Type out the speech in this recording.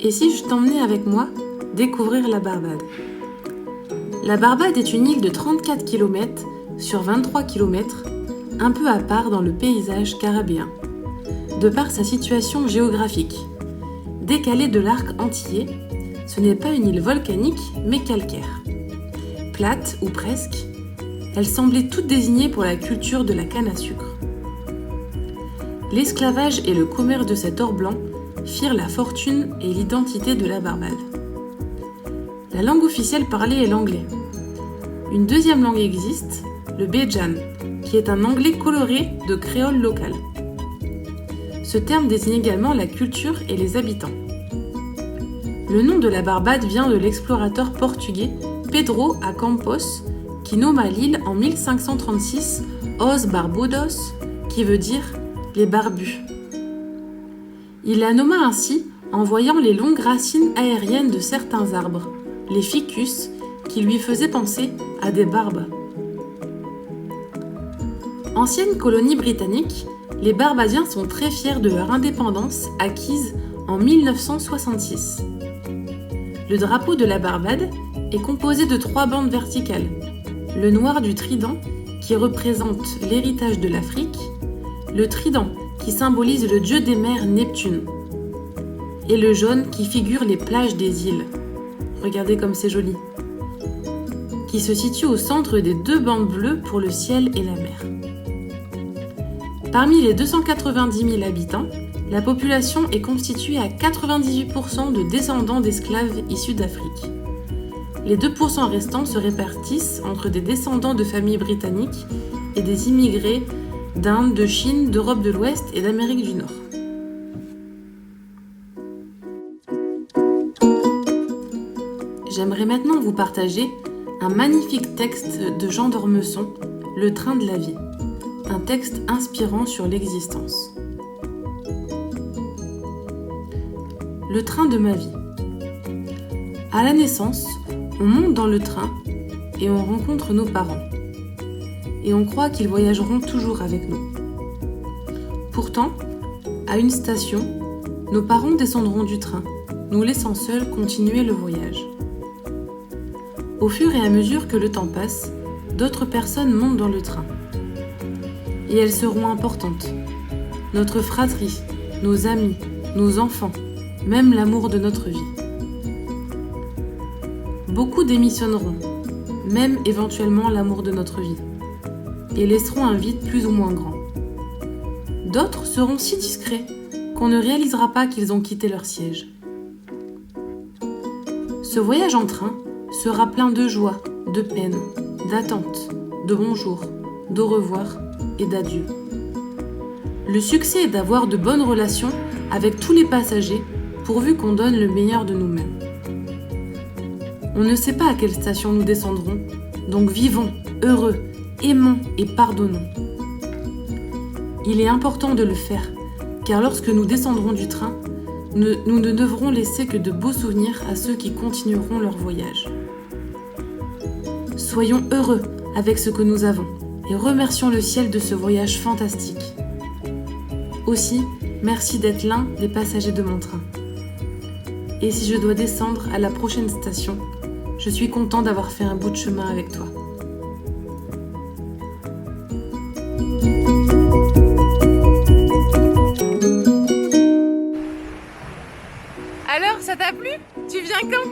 Et si je t'emmenais avec moi découvrir la Barbade? La Barbade est une île de 34 km sur 23 km, un peu à part dans le paysage caribéen, de par sa situation géographique. Décalée de l'arc antillais, ce n'est pas une île volcanique, mais calcaire. Plate, ou presque, elle semblait toute désignée pour la culture de la canne à sucre. L'esclavage et le commerce de cet or blanc firent la fortune et l'identité de la Barbade. La langue officielle parlée est l'anglais. Une deuxième langue existe, le Bejan, qui est un anglais coloré de créole local. Ce terme désigne également la culture et les habitants. Le nom de la Barbade vient de l'explorateur portugais Pedro a Campos, qui nomma l'île en 1536 Os Barbudos, qui veut dire les barbus. Il la nomma ainsi en voyant les longues racines aériennes de certains arbres, les ficus, qui lui faisaient penser à des barbes. Ancienne colonie britannique, les Barbadiens sont très fiers de leur indépendance acquise en 1966. Le drapeau de la Barbade est composé de 3 bandes verticales. Le noir du trident, qui représente l'héritage de l'Afrique, le trident, qui symbolise le dieu des mers Neptune, et le jaune, qui figure les plages des îles. Regardez comme c'est joli. Qui se situe au centre des 2 bandes bleues pour le ciel et la mer. Parmi les 290 000 habitants, la population est constituée à 98% de descendants d'esclaves issus d'Afrique. Les 2% restants se répartissent entre des descendants de familles britanniques et des immigrés d'Inde, de Chine, d'Europe de l'Ouest et d'Amérique du Nord. J'aimerais maintenant vous partager un magnifique texte de Jean d'Ormesson, Le train de la vie, un texte inspirant sur l'existence. Le train de ma vie. À la naissance, on monte dans le train et on rencontre nos parents. Et on croit qu'ils voyageront toujours avec nous. Pourtant, à une station, nos parents descendront du train, nous laissant seuls continuer le voyage. Au fur et à mesure que le temps passe, d'autres personnes montent dans le train. Et elles seront importantes. Notre fratrie, nos amis, nos enfants, même l'amour de notre vie. Beaucoup démissionneront, même éventuellement l'amour de notre vie, et laisseront un vide plus ou moins grand. D'autres seront si discrets qu'on ne réalisera pas qu'ils ont quitté leur siège. Ce voyage en train sera plein de joie, de peine, d'attente, de bonjour, d'au revoir et d'adieu. Le succès est d'avoir de bonnes relations avec tous les passagers pourvu qu'on donne le meilleur de nous-mêmes. On ne sait pas à quelle station nous descendrons, donc vivons, heureux, aimons et pardonnons. Il est important de le faire, car lorsque nous descendrons du train, nous ne devrons laisser que de beaux souvenirs à ceux qui continueront leur voyage. Soyons heureux avec ce que nous avons et remercions le ciel de ce voyage fantastique. Aussi, merci d'être l'un des passagers de mon train. Et si je dois descendre à la prochaine station, je suis content d'avoir fait un bout de chemin avec toi. Alors, ça t'a plu? Tu viens quand?